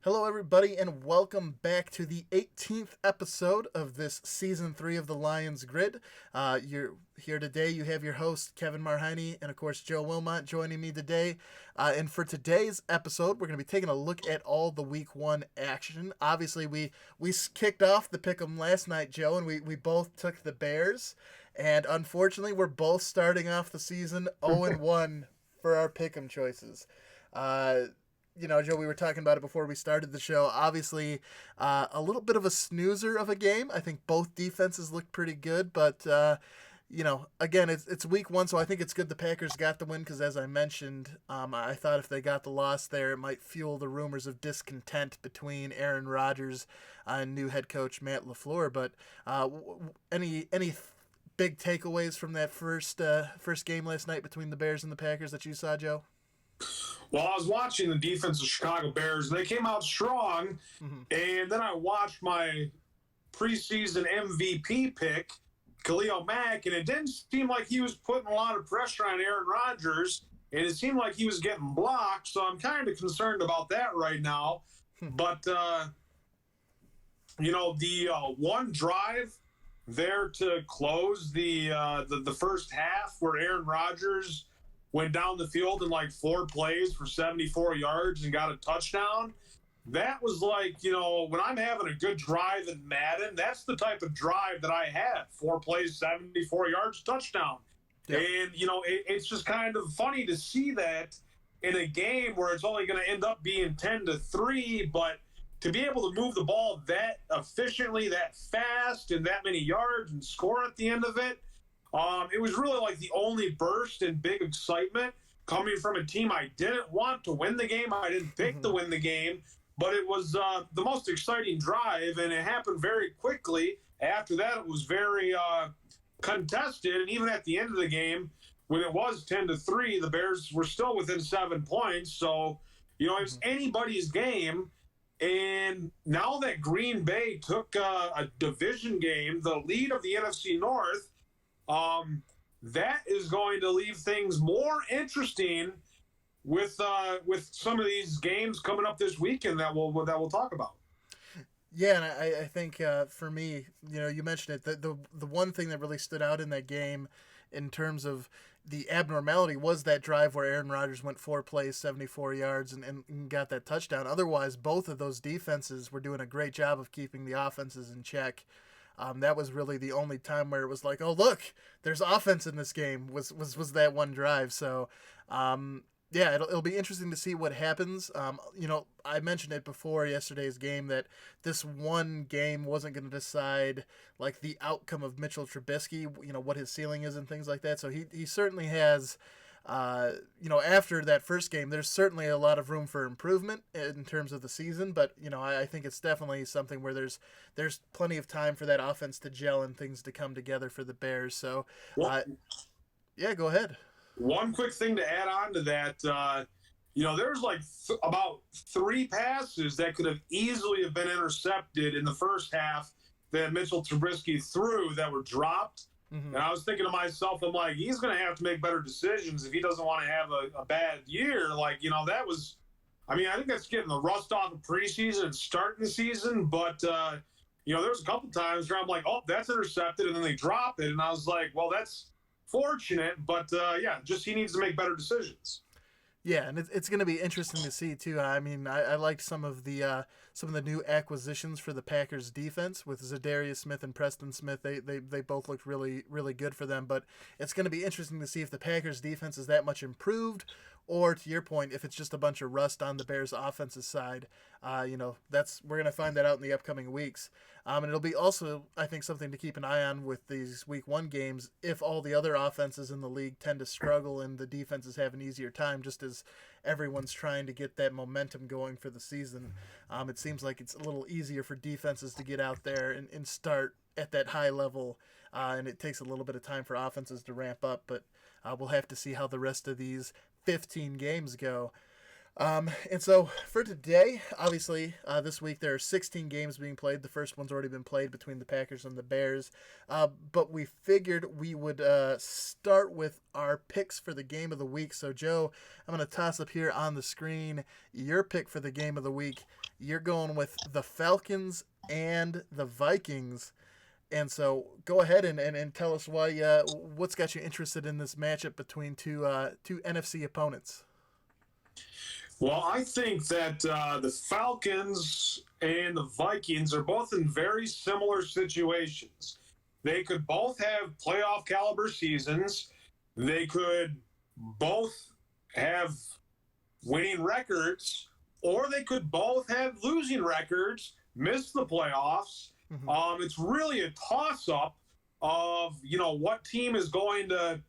Hello, everybody, and welcome back to the 18th episode of this season 3 of the Lions Grid. You're here today. You have your host Kevin Marheine and, of course, Joe Wilmot joining me today. And for today's episode, we're going to be taking a look at all the Week 1 action. Obviously, we kicked off the pick'em last night, Joe, and we both took the Bears. And unfortunately, we're both starting off the season 0-1 for our pick'em choices. Joe, we were talking about it before we started the show. Obviously, a little bit of a snoozer of a game. I think both defenses looked pretty good, but again, it's week 1, so I think it's good the Packers got the win because, as I mentioned, I thought if they got the loss there, it might fuel the rumors of discontent between Aaron Rodgers and new head coach Matt LaFleur. But any big takeaways from that first game last night between the Bears and the Packers that you saw, Joe? Well, I was watching the defense of Chicago Bears, and they came out strong. And then I watched my preseason MVP pick, Khalil Mack, and it didn't seem like he was putting a lot of pressure on Aaron Rodgers, and it seemed like he was getting blocked. So I'm kind of concerned about that right now. But, the one drive there to close the first half where Aaron Rodgers went down the field in like 4 plays for 74 yards and got a touchdown. That was like, when I'm having a good drive in Madden, that's the type of drive that I have. 4 plays, 74 yards, touchdown. Yep. And, it's just kind of funny to see that in a game where it's only going to end up being 10-3, but to be able to move the ball that efficiently, that fast, and that many yards and score at the end of it, it was really like the only burst and big excitement coming from a team I didn't want to win the game. I didn't pick to win the game, but it was the most exciting drive, and it happened very quickly. After that, it was very contested, and even at the end of the game, when it was 10-3, the Bears were still within 7 points. So, it was anybody's game. And now that Green Bay took a division game, the lead of the NFC North, that is going to leave things more interesting with some of these games coming up this weekend that we'll talk about. Yeah, and I think for me, you mentioned it. The one thing that really stood out in that game, in terms of the abnormality, was that drive where Aaron Rodgers went 4 plays, 74 yards, and got that touchdown. Otherwise, both of those defenses were doing a great job of keeping the offenses in check. That was really the only time where it was like, oh, look, there's offense in this game, was that one drive. So, yeah, it'll be interesting to see what happens. I mentioned it before yesterday's game that this one game wasn't going to decide like the outcome of Mitchell Trubisky, what his ceiling is and things like that. So he certainly has, after that first game, there's certainly a lot of room for improvement in terms of the season. But, I think it's definitely something where there's plenty of time for that offense to gel and things to come together for the Bears. So, yeah, go ahead. One quick thing to add on to that, there's like about 3 passes that could have easily have been intercepted in the first half that Mitchell Trubisky threw that were dropped. And I was thinking to myself, I'm like, he's going to have to make better decisions if he doesn't want to have a bad year. Like, that was, I think that's getting the rust off of preseason and starting the season. But, there was a couple times where I'm like, oh, that's intercepted, and then they drop it. And I was like, well, that's fortunate, but just he needs to make better decisions. Yeah, and it's going to be interesting to see too. I liked some of the new acquisitions for the Packers defense with Zadarius Smith and Preston Smith. They both looked really really good for them. But it's going to be interesting to see if the Packers defense is that much improved, or to your point, if it's just a bunch of rust on the Bears offensive side. We're going to find that out in the upcoming weeks. And it'll be also, I think, something to keep an eye on with these Week 1 games if all the other offenses in the league tend to struggle and the defenses have an easier time, just as everyone's trying to get that momentum going for the season. It seems like it's a little easier for defenses to get out there and start at that high level, and it takes a little bit of time for offenses to ramp up, but we'll have to see how the rest of these 15 games go. And so for today, obviously, this week there are 16 games being played. The first one's already been played between the Packers and the Bears. But we figured we would start with our picks for the game of the week. So, Joe, I'm going to toss up here on the screen your pick for the game of the week. You're going with the Falcons and the Vikings. And so go ahead and tell us what's got you interested in this matchup between two NFC opponents. Well, I think that the Falcons and the Vikings are both in very similar situations. They could both have playoff caliber seasons. They could both have winning records, or they could both have losing records, miss the playoffs. It's really a toss-up of, what team is going to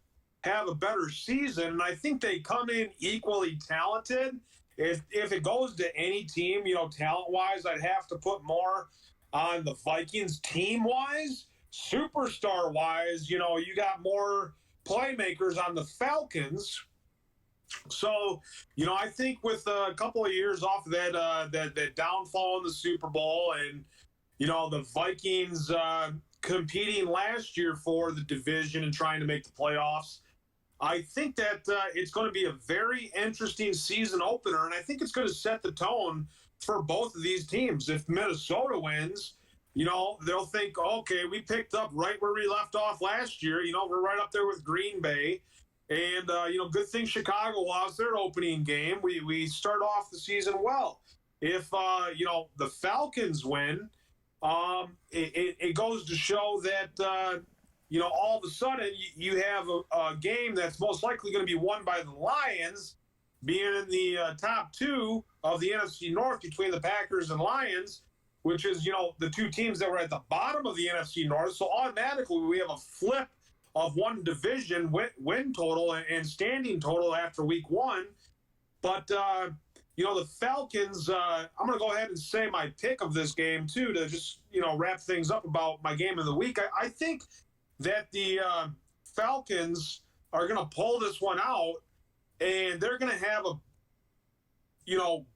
have a better season. And I think they come in equally talented. If it goes to any team, talent-wise, I'd have to put more on the Vikings team-wise. Superstar-wise, you got more playmakers on the Falcons. So, I think with a couple of years off of that downfall in the Super Bowl and, the Vikings competing last year for the division and trying to make the playoffs, I think that it's going to be a very interesting season opener, and I think it's going to set the tone for both of these teams. If Minnesota wins, they'll think, okay, we picked up right where we left off last year. We're right up there with Green Bay. And, good thing Chicago lost their opening game. We start off the season well. If, the Falcons win, it goes to show that, all of a sudden you have a game that's most likely going to be won by the Lions, being in the top two of the NFC North between the Packers and Lions, which is, the two teams that were at the bottom of the NFC North. So automatically we have a flip of one division win total and standing total after week one. But, the Falcons, I'm going to go ahead and say my pick of this game, too, to just, wrap things up about my game of the week. I think that the Falcons are going to pull this one out, and they're going to have a,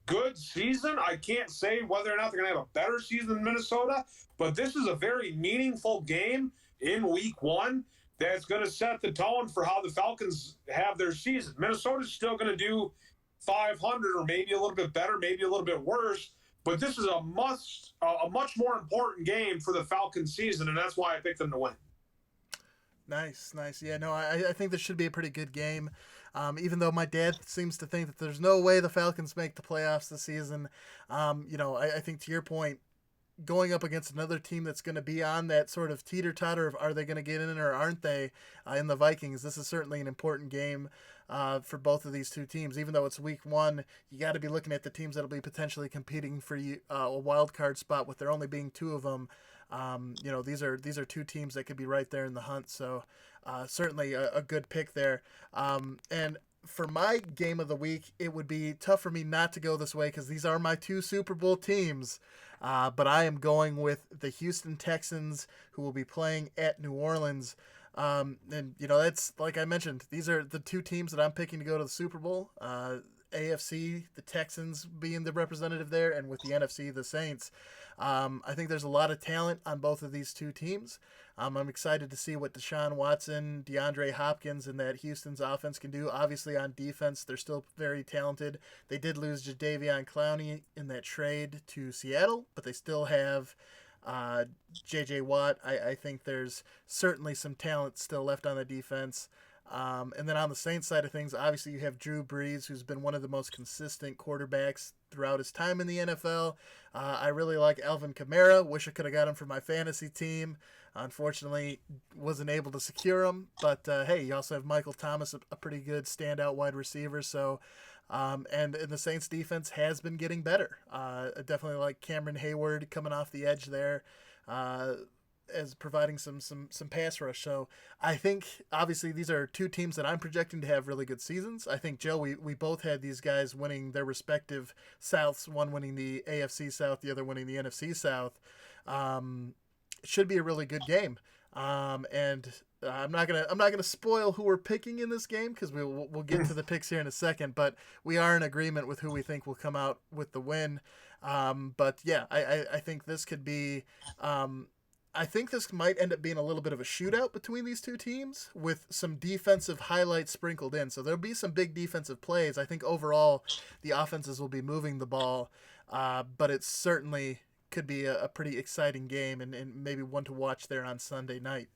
good season. I can't say whether or not they're going to have a better season than Minnesota, but this is a very meaningful game in week one that's going to set the tone for how the Falcons have their season. Minnesota's still going to do 500 or maybe a little bit better, maybe a little bit worse, but this is a much more important game for the Falcons season, and that's why I picked them to win. Nice. Yeah, no, I think this should be a pretty good game. Even though my dad seems to think that there's no way the Falcons make the playoffs this season, I think to your point, going up against another team that's going to be on that sort of teeter-totter of are they going to get in or aren't they in the Vikings, this is certainly an important game for both of these two teams. Even though it's week one, you got to be looking at the teams that'll be potentially competing for a wild card spot with there only being two of them. These are two teams that could be right there in the hunt. So certainly a good pick there. And for my game of the week, it would be tough for me not to go this way because these are my two Super Bowl teams. But I am going with the Houston Texans, who will be playing at New Orleans. And, that's like I mentioned, these are the two teams that I'm picking to go to the Super Bowl. AFC, the Texans being the representative there, and with the NFC, the Saints. I think there's a lot of talent on both of these two teams. I'm excited to see what Deshaun Watson, DeAndre Hopkins, and that Houston's offense can do. Obviously, on defense, they're still very talented. They did lose Jadeveon Clowney in that trade to Seattle, but they still have J.J. Watt. I think there's certainly some talent still left on the defense. And then on the Saints side of things, obviously you have Drew Brees, who's been one of the most consistent quarterbacks throughout his time in the NFL. I really like Alvin Kamara. Wish I could have got him for my fantasy team. Unfortunately, wasn't able to secure him. But, hey, you also have Michael Thomas, a pretty good standout wide receiver. So, and the Saints defense has been getting better. I definitely like Cameron Hayward coming off the edge there. As providing some pass rush. So I think obviously these are two teams that I'm projecting to have really good seasons. I think, Joe, we both had these guys winning their respective Souths, one winning the AFC South, the other winning the NFC South. It should be a really good game. And I'm not gonna spoil who we're picking in this game because we'll get to the picks here in a second. But we are in agreement with who we think will come out with the win. But yeah, I think this could be. I think this might end up being a little bit of a shootout between these two teams with some defensive highlights sprinkled in. So there'll be some big defensive plays. I think overall the offenses will be moving the ball, but it certainly could be a pretty exciting game and maybe one to watch there on Sunday night.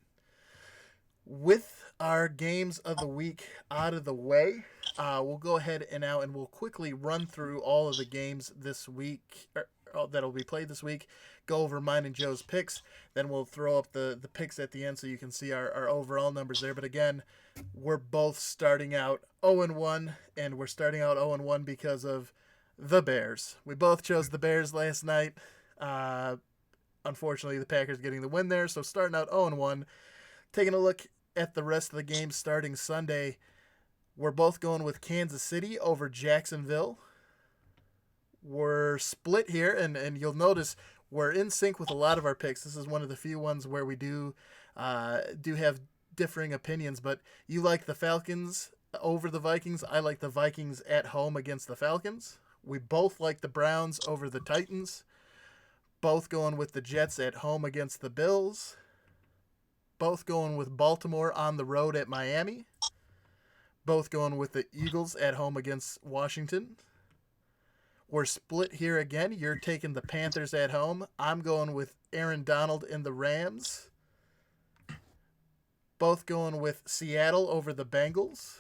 With our games of the week out of the way, we'll go ahead and now and we'll quickly run through all of the games this week that'll be played this week. Go over mine and Joe's picks. Then we'll throw up the picks at the end so you can see our overall numbers there. But again, we're both starting out 0-1, and we're starting out 0-1 because of the Bears. We both chose the Bears last night. Unfortunately, the Packers getting the win there. So starting out 0-1. Taking a look at the rest of the games starting Sunday, we're both going with Kansas City over Jacksonville. We're split here, and you'll notice we're in sync with a lot of our picks. This is one of the few ones where we do have differing opinions, but you like the Falcons over the Vikings. I like the Vikings at home against the Falcons. We both like the Browns over the Titans. Both going with the Jets at home against the Bills. Both going with Baltimore on the road at Miami. Both going with the Eagles at home against Washington. We're split here again. You're taking the Panthers at home. I'm going with Aaron Donald and the Rams. Both going with Seattle over the Bengals.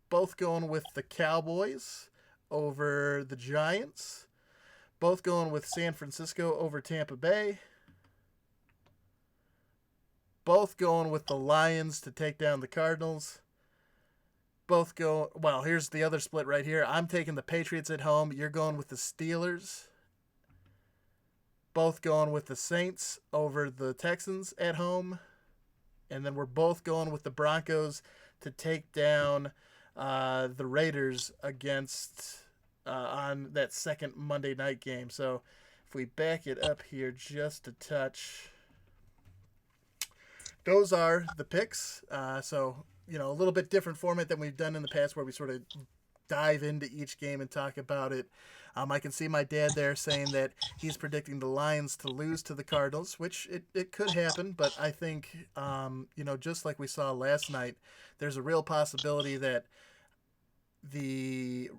Both going with the Cowboys over the Giants. Both going with San Francisco over Tampa Bay. Both going with the Lions to take down the Cardinals. Both go, well, here's the other split right here. I'm taking the Patriots at home. You're going with the Steelers. Both going with the Saints over the Texans at home. And then we're both going with the Broncos to take down the Raiders against on that second Monday night game. So if we back it up here just a touch, those are the picks. So, you know, a little bit different format than we've done in the past where we sort of dive into each game and talk about it. I can see my dad there saying that he's predicting the Lions to lose to the Cardinals, which it could happen, but I think, you know, just like we saw last night, there's a real possibility that the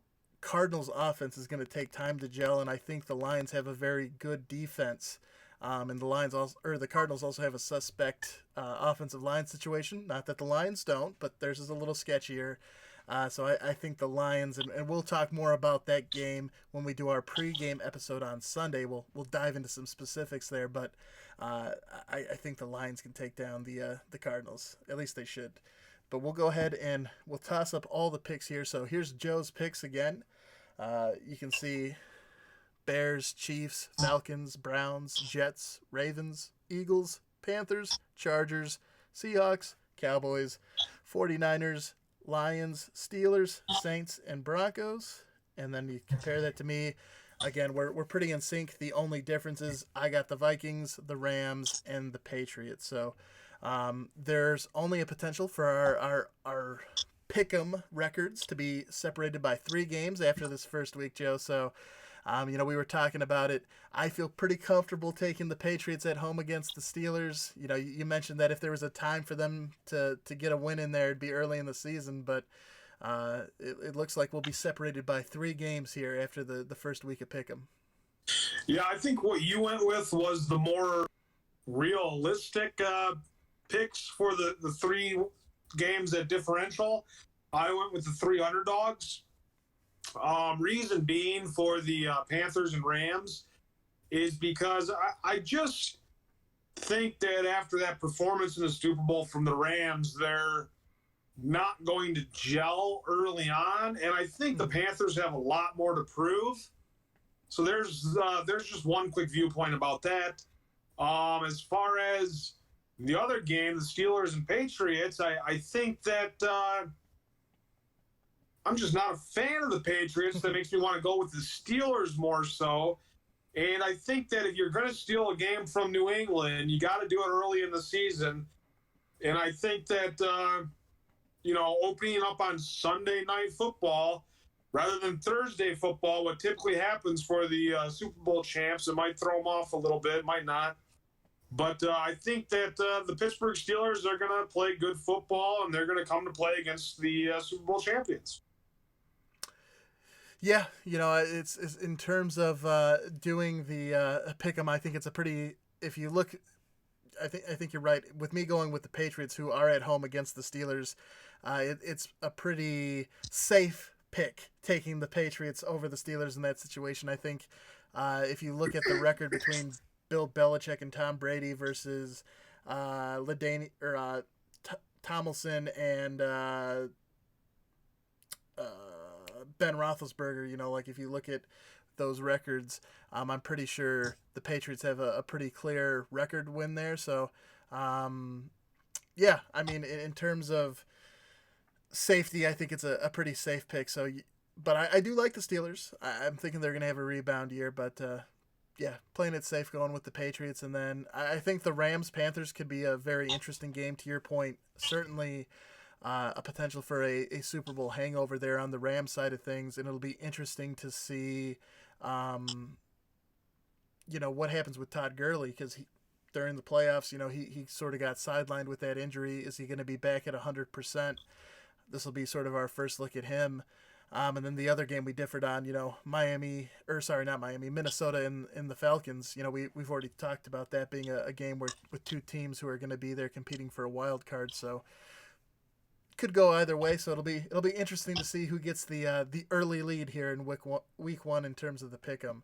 Cardinals offense is going to take time to gel, and I think the Lions have a very good defense. And the Cardinals also have a suspect offensive line situation. Not that the Lions don't, but theirs is a little sketchier. So I think the Lions, and we'll talk more about that game when we do our pregame episode on Sunday. We'll dive into some specifics there, but I think the Lions can take down the Cardinals. At least they should. But we'll go ahead and we'll toss up all the picks here. So here's Joe's picks again. You can see Bears, Chiefs, Falcons, Browns, Jets, Ravens, Eagles, Panthers, Chargers, Seahawks, Cowboys, 49ers, Lions, Steelers, Saints, and Broncos. And then you compare that to me. Again, we're pretty in sync. The only difference is I got the Vikings, the Rams, and the Patriots. So there's only a potential for our pick'em records to be separated by 3 games after this first week, Joe. So you know, we were talking about it. I feel pretty comfortable taking the Patriots at home against the Steelers. You know, you mentioned that if there was a time for them to get a win in there, it'd be early in the season. But it looks like we'll be separated by 3 games here after the first week of Pick'em. Yeah, I think what you went with was the more realistic picks for the 3 games at differential. I went with the 3 underdogs. Reason being for the Panthers and Rams is because I just think that after that performance in the Super Bowl from the Rams, they're not going to gel early on, and I think the Panthers have a lot more to prove. So there's just one quick viewpoint about that. As far as the other game, the Steelers and Patriots, I think that I'm just not a fan of the Patriots. That makes me want to go with the Steelers more so. And I think that if you're going to steal a game from New England, you got to do it early in the season. And I think that, opening up on Sunday Night Football rather than Thursday football, what typically happens for the Super Bowl champs, it might throw them off a little bit, might not. But I think that the Pittsburgh Steelers are going to play good football, and they're going to come to play against the Super Bowl champions. Yeah, it's in terms of doing the pick 'em. I think it's a pretty. If you look, I think you're right. With me going with the Patriots, who are at home against the Steelers, it's a pretty safe pick taking the Patriots over the Steelers in that situation. I think if you look at the record between Bill Belichick and Tom Brady versus Tomlinson and Ben Roethlisberger, like if you look at those records, I'm pretty sure the Patriots have a pretty clear record win there. So, yeah, I mean, in terms of safety, I think it's a pretty safe pick. So, but I do like the Steelers. I'm thinking they're going to have a rebound year, but yeah, playing it safe, going with the Patriots. And then I think the Rams-Panthers could be a very interesting game. To your point, certainly a potential for a Super Bowl hangover there on the Rams side of things. And it'll be interesting to see, what happens with Todd Gurley, because during the playoffs, he sort of got sidelined with that injury. Is he going to be back at 100%? This will be sort of our first look at him. And then the other game we differed on, Minnesota and the Falcons. We've already talked about that being a game with two teams who are going to be there competing for a wild card. So could go either way. So it'll be interesting to see who gets the early lead here in week one in terms of the pick'em.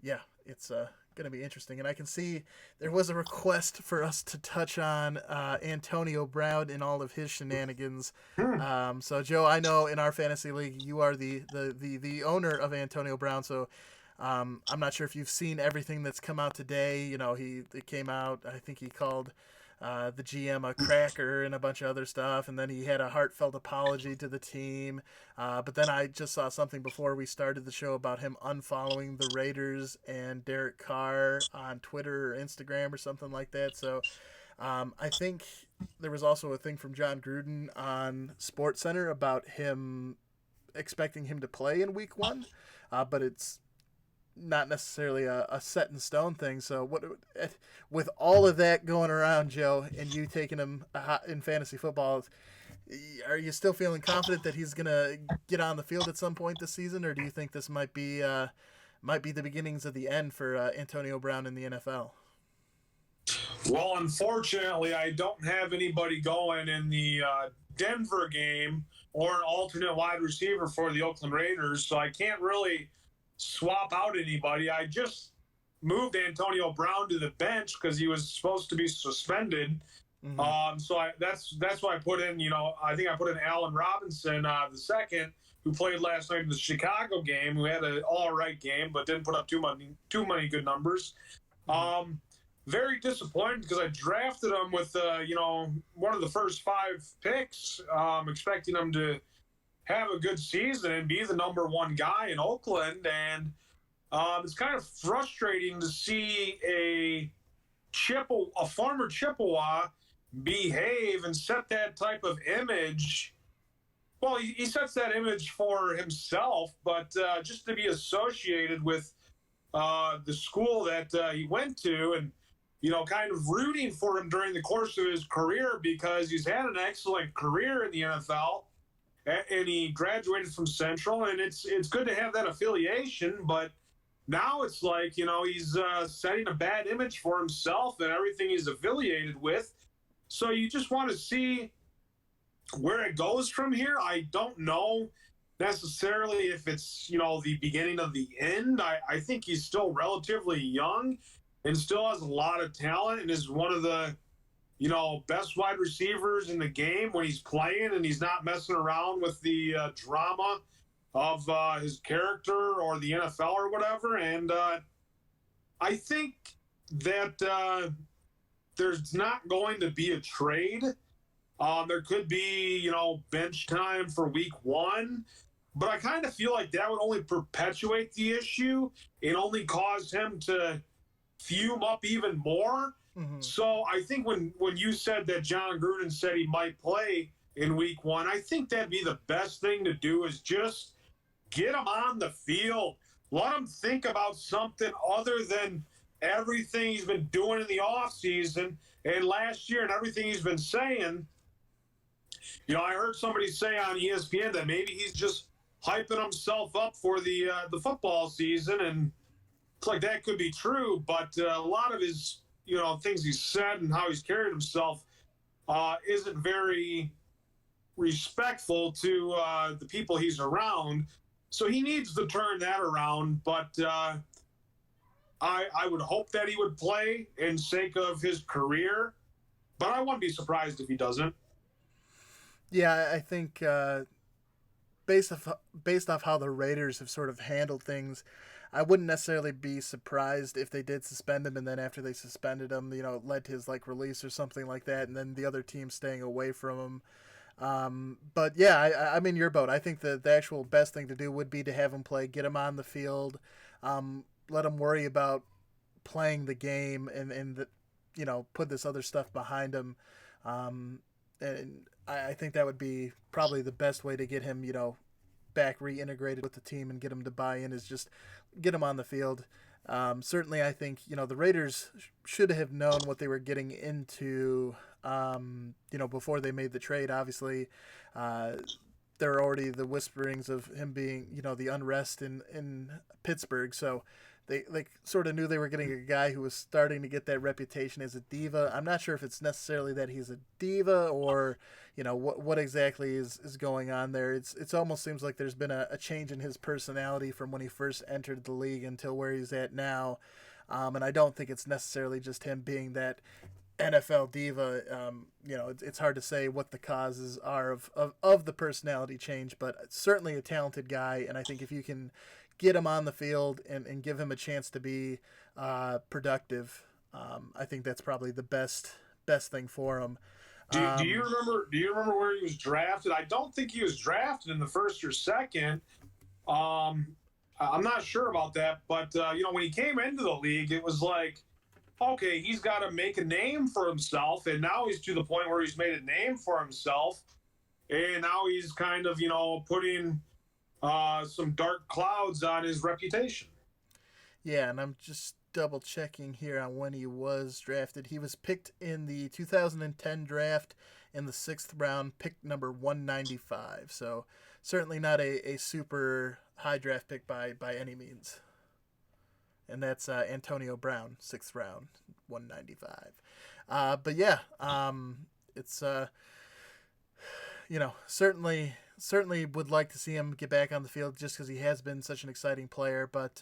Yeah, it's going to be interesting. And I can see there was a request for us to touch on Antonio Brown and all of his shenanigans. So Joe, I know in our fantasy league you are the owner of Antonio Brown. So I'm not sure if you've seen everything that's come out today. It came out. I think he called the GM a cracker and a bunch of other stuff, and then he had a heartfelt apology to the team. But then I just saw something before we started the show about him unfollowing the Raiders and Derek Carr on Twitter or Instagram or something like that. So I think there was also a thing from John Gruden on SportsCenter about him expecting him to play in week one, but it's not necessarily a set in stone thing. So with all of that going around, Joe, and you taking him in fantasy football, are you still feeling confident that he's going to get on the field at some point this season, or do you think this might be the beginnings of the end for Antonio Brown in the NFL? Well, unfortunately, I don't have anybody going in the Denver game or an alternate wide receiver for the Oakland Raiders, so I can't really swap out anybody. I just moved Antonio Brown to the bench because he was supposed to be suspended. Mm-hmm. That's why I put in, I think I put in Allen Robinson the second, who played last night in the Chicago game, who had an all right game but didn't put up too many good numbers. Mm-hmm. Very disappointed because I drafted him with one of the first 5 picks, expecting him to have a good season and be the number one guy in Oakland. And it's kind of frustrating to see a former Chippewa behave and set that type of image. Well, he sets that image for himself, but just to be associated with the school that he went to, and kind of rooting for him during the course of his career, because he's had an excellent career in the NFL. And he graduated from Central, and it's good to have that affiliation. But now it's like, he's setting a bad image for himself and everything he's affiliated with. So you just want to see where it goes from here. I don't know necessarily if it's, the beginning of the end. I think he's still relatively young and still has a lot of talent and is one of the best wide receivers in the game when he's playing and he's not messing around with the drama of his character or the NFL or whatever. And I think that there's not going to be a trade. There could be, bench time for week one. But I kind of feel like that would only perpetuate the issue and only cause him to fume up even more. Mm-hmm. So I think when you said that John Gruden said he might play in week one, I think that'd be the best thing to do is just get him on the field. Let him think about something other than everything he's been doing in the offseason and last year and everything he's been saying. I heard somebody say on ESPN that maybe he's just hyping himself up for the football season, and it's like that could be true, but a lot of his things he's said and how he's carried himself isn't very respectful to the people he's around. So he needs to turn that around. But I would hope that he would play in sake of his career. But I wouldn't be surprised if he doesn't. Yeah, I think based off how the Raiders have sort of handled things, I wouldn't necessarily be surprised if they did suspend him, and then after they suspended him, it led to his release or something like that, and then the other team staying away from him. But yeah, I'm in your boat. I think the actual best thing to do would be to have him play, get him on the field, let him worry about playing the game, and put this other stuff behind him. And I think that would be probably the best way to get him, back reintegrated with the team and get him to buy in, is just get him on the field. Certainly, I think the Raiders should have known what they were getting into. Before they made the trade. Obviously, there are already the whisperings of him being, the unrest in Pittsburgh. So they sort of knew they were getting a guy who was starting to get that reputation as a diva. I'm not sure if it's necessarily that he's a diva or, what exactly is going on there. It's almost seems like there's been a change in his personality from when he first entered the league until where he's at now. And I don't think it's necessarily just him being that NFL diva. It's hard to say what the causes are of the personality change, but certainly a talented guy. And I think if you can get him on the field and give him a chance to be productive, I think that's probably the best thing for him. Do you remember? Do you remember where he was drafted? I don't think he was drafted in the first or second. I'm not sure about that, but when he came into the league, it was like, okay, he's got to make a name for himself, and now he's to the point where he's made a name for himself, and now he's kind of putting some dark clouds on his reputation. Yeah, and I'm just double checking here on when he was drafted. He was picked in the 2010 draft in the 6th round, pick number 195. So certainly not a super high draft pick by any means. And that's Antonio Brown, 6th round, 195. But yeah, it's certainly would like to see him get back on the field just because he has been such an exciting player. But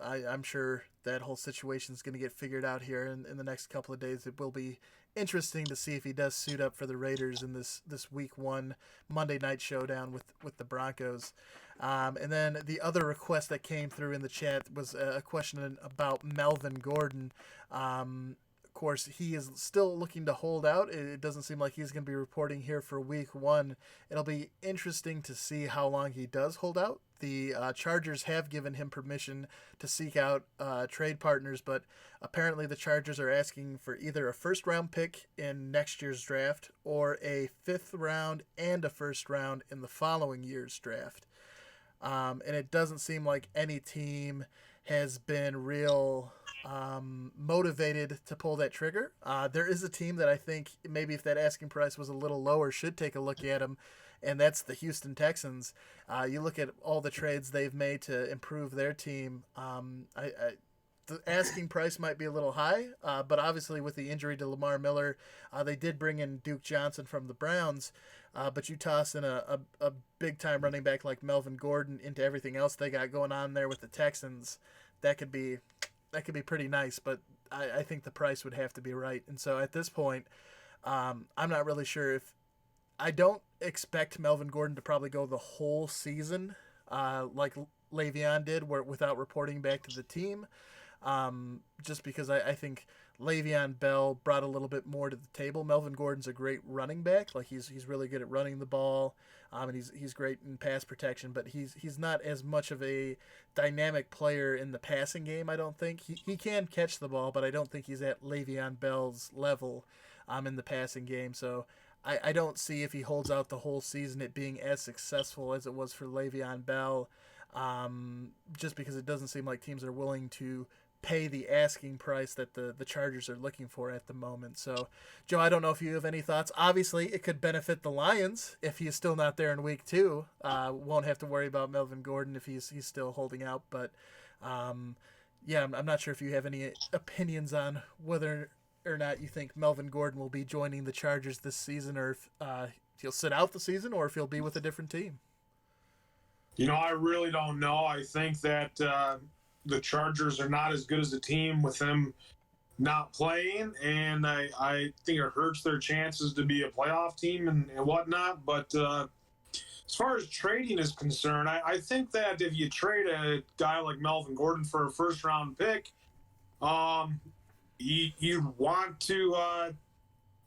I'm sure that whole situation is going to get figured out here in the next couple of days. It will be interesting to see if he does suit up for the Raiders in this week 1 Monday night showdown with the Broncos. And then the other request that came through in the chat was a question about Melvin Gordon. Of course, he is still looking to hold out. It doesn't seem like he's going to be reporting here for week 1. It'll be interesting to see how long he does hold out. The Chargers have given him permission to seek out trade partners, but apparently the Chargers are asking for either a 1st-round pick in next year's draft or a 5th round and a 1st round in the following year's draft. And it doesn't seem like any team has been real motivated to pull that trigger. There is a team that I think maybe if that asking price was a little lower should take a look at him, and that's the Houston Texans. You look at all the trades they've made to improve their team. The asking price might be a little high, but obviously with the injury to Lamar Miller, they did bring in Duke Johnson from the Browns. But you toss in a big-time running back like Melvin Gordon into everything else they got going on there with the Texans, that could be pretty nice. But I think the price would have to be right. And so at this point, I'm not really sure if I don't expect Melvin Gordon to probably go the whole season like Le'Veon did, without reporting back to the team. Just because I think Le'Veon Bell brought a little bit more to the table. Melvin Gordon's a great running back. Like he's really good at running the ball, and he's great in pass protection. But he's not as much of a dynamic player in the passing game. I don't think he can catch the ball, but I don't think he's at Le'Veon Bell's level, in the passing game. So I don't see if he holds out the whole season it being as successful as it was for Le'Veon Bell, just because it doesn't seem like teams are willing to pay the asking price that the Chargers are looking for at the moment. So, Joe, I don't know if you have any thoughts. Obviously, it could benefit the Lions if he is still not there in week 2. Won't have to worry about Melvin Gordon if he's still holding out. But, yeah, I'm not sure if you have any opinions on whether or not you think Melvin Gordon will be joining the Chargers this season, or if he'll sit out the season, or if he'll be with a different team. I really don't know. I think that the Chargers are not as good as a team with them not playing, and I think it hurts their chances to be a playoff team and whatnot. But as far as trading is concerned, I think that if you trade a guy like Melvin Gordon for a first-round pick, you want to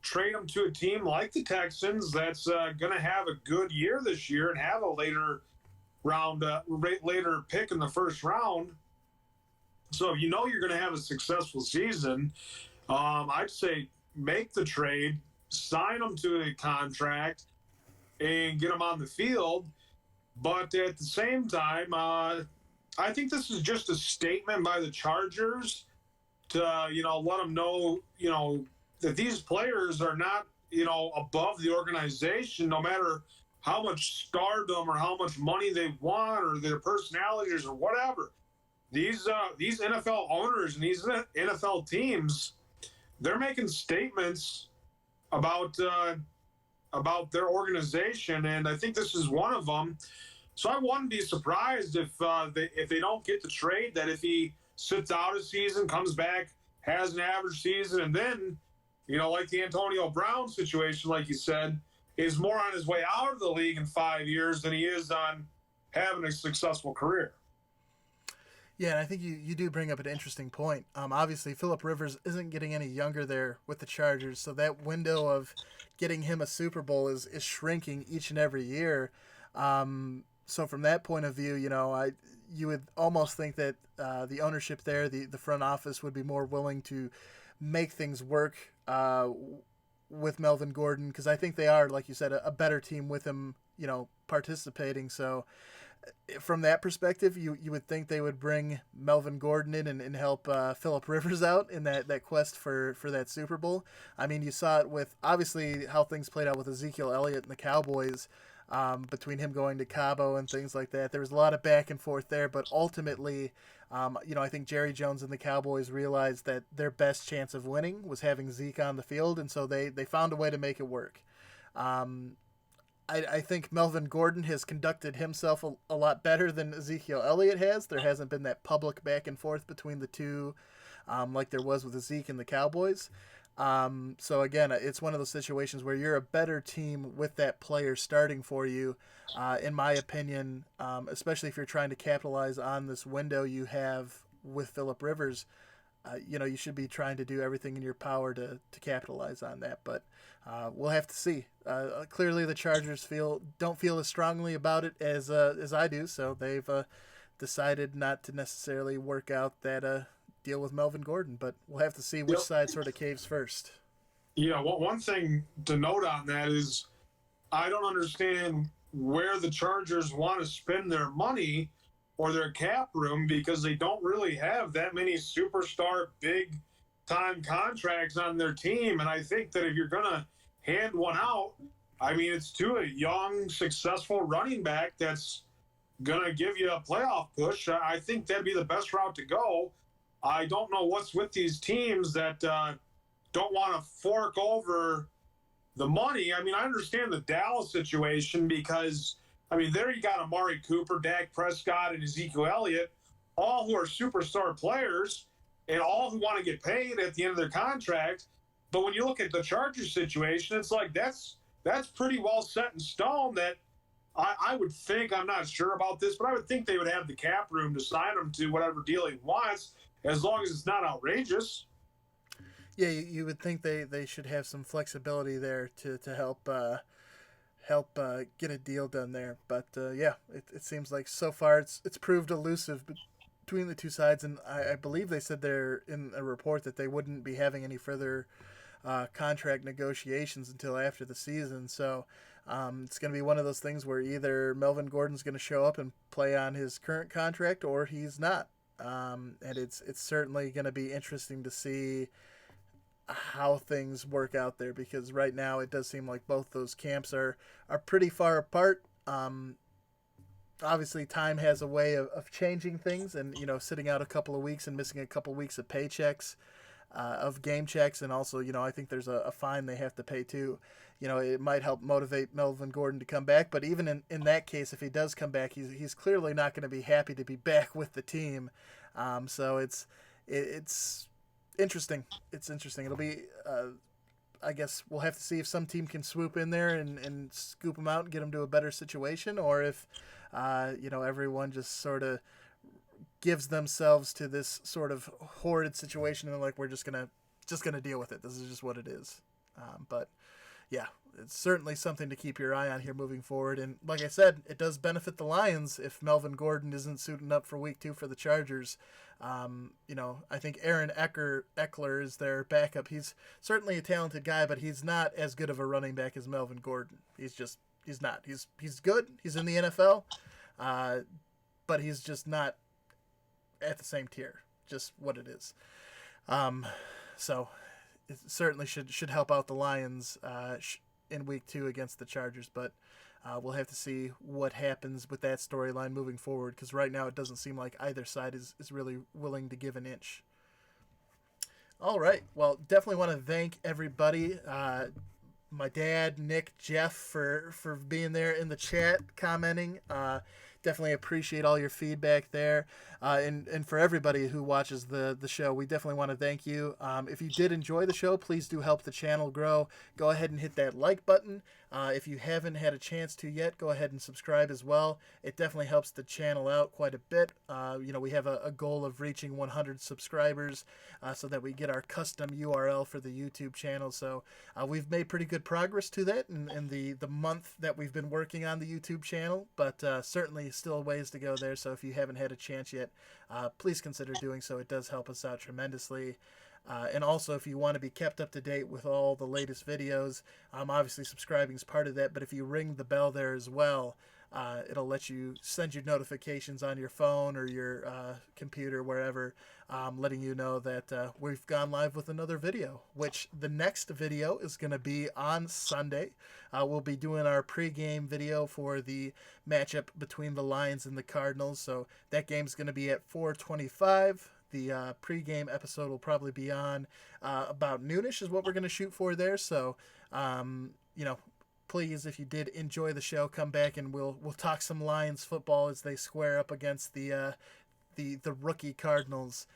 trade him to a team like the Texans that's going to have a good year this year and have a later pick in the first round. So if you know you're going to have a successful season, I'd say make the trade, sign them to a contract, and get them on the field. But at the same time, I think this is just a statement by the Chargers to, let them know, that these players are not, above the organization, no matter how much stardom or how much money they want or their personalities or whatever. These NFL owners and these NFL teams, they're making statements about their organization, and I think this is one of them. So I wouldn't be surprised if they don't get the trade, that if he sits out a season, comes back, has an average season, and then, like the Antonio Brown situation, like you said, is more on his way out of the league in 5 years than he is on having a successful career. Yeah, and I think you do bring up an interesting point. Obviously, Phillip Rivers isn't getting any younger there with the Chargers, so that window of getting him a Super Bowl is shrinking each and every year. So from that point of view, you would almost think that the ownership there, the front office, would be more willing to make things work with Melvin Gordon, because I think they are, like you said, a better team with him, participating. So from that perspective, you would think they would bring Melvin Gordon in and help Phillip Rivers out in that quest for that Super Bowl. I mean, you saw it with, obviously, how things played out with Ezekiel Elliott and the Cowboys, between him going to Cabo and things like that. There was a lot of back and forth there, but ultimately, I think Jerry Jones and the Cowboys realized that their best chance of winning was having Zeke on the field, and so they found a way to make it work. I think Melvin Gordon has conducted himself a lot better than Ezekiel Elliott has. There hasn't been that public back and forth between the two, like there was with Zeke and the Cowboys. So again, it's one of those situations where you're a better team with that player starting for you, in my opinion, especially if you're trying to capitalize on this window you have with Phillip Rivers. You should be trying to do everything in your power to capitalize on that. But we'll have to see. Clearly, the Chargers don't feel as strongly about it as I do, so they've decided not to necessarily work out that deal with Melvin Gordon. But we'll have to see which side sort of caves first. Yeah, well, one thing to note on that is I don't understand where the Chargers want to spend their money or their cap room, because they don't really have that many superstar big time contracts on their team. And I think that if you're going to hand one out, I mean, it's to a young, successful running back that's going to give you a playoff push. I think that'd be the best route to go. I don't know what's with these teams that don't want to fork over the money. I mean, I understand the Dallas situation because, there you got Amari Cooper, Dak Prescott, and Ezekiel Elliott, all who are superstar players and all who want to get paid at the end of their contract. But when you look at the Chargers situation, it's like that's pretty well set in stone that I would think, I'm not sure about this, but I would think they would have the cap room to sign him to whatever deal he wants, as long as it's not outrageous. Yeah, you would think they should have some flexibility there to help get a deal done there. But yeah, it seems like so far it's proved elusive between the two sides, and I believe they said they're in a report that they wouldn't be having any further contract negotiations until after the season. So it's going to be one of those things where either Melvin Gordon's going to show up and play on his current contract, or he's not. And it's certainly going to be interesting to see how things work out there, because right now it does seem like both those camps are pretty far apart. Obviously, time has a way of changing things, and sitting out a couple of weeks and missing a couple of weeks of paychecks, of game checks, and also I think there's a fine they have to pay too. It might help motivate Melvin Gordon to come back, but even in that case, if he does come back, he's clearly not going to be happy to be back with the team. So it's interesting. It's interesting. It'll be. I guess we'll have to see if some team can swoop in there and scoop them out and get them to a better situation, or if everyone just sort of gives themselves to this sort of horrid situation and like we're just gonna deal with it. This is just what it is. But yeah, it's certainly something to keep your eye on here moving forward. And like I said, it does benefit the Lions if Melvin Gordon isn't suiting up for week 2 for the Chargers. I think Aaron Eckler is their backup. He's certainly a talented guy, but he's not as good of a running back as Melvin Gordon. He's not. He's good. He's in the NFL, but he's just not at the same tier. Just what it is. So it certainly should help out the Lions in week 2 against the Chargers, but we'll have to see what happens with that storyline moving forward, because right now it doesn't seem like either side is really willing to give an inch. All right. Well, definitely want to thank everybody. My dad, Nick, Jeff, for being there in the chat, commenting. Definitely appreciate all your feedback there. And for everybody who watches the show, we definitely want to thank you. If you did enjoy the show, please do help the channel grow. Go ahead and hit that like button. If you haven't had a chance to yet, go ahead and subscribe as well. It definitely helps the channel out quite a bit. We have a goal of reaching 100 subscribers so that we get our custom URL for the YouTube channel. So we've made pretty good progress to that in the month that we've been working on the YouTube channel, but certainly still ways to go there. So if you haven't had a chance yet, please consider doing so. It does help us out tremendously. And also, if you want to be kept up to date with all the latest videos, obviously subscribing is part of that, but if you ring the bell there as well, it'll let you send you notifications on your phone or your computer, wherever, letting you know that we've gone live with another video, which the next video is going to be on Sunday. We'll be doing our pregame video for the matchup between the Lions and the Cardinals, so that game's going to be at 4:25. The pregame episode will probably be on about noonish is what we're going to shoot for there. So, please, if you did enjoy the show, come back and we'll talk some Lions football as they square up against the rookie Cardinals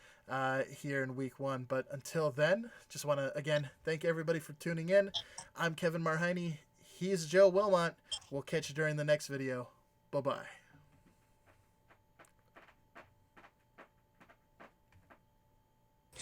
here in week 1. But until then, just want to, again, thank everybody for tuning in. I'm Kevin Marheine. He's Joe Wilmot. We'll catch you during the next video. Bye-bye.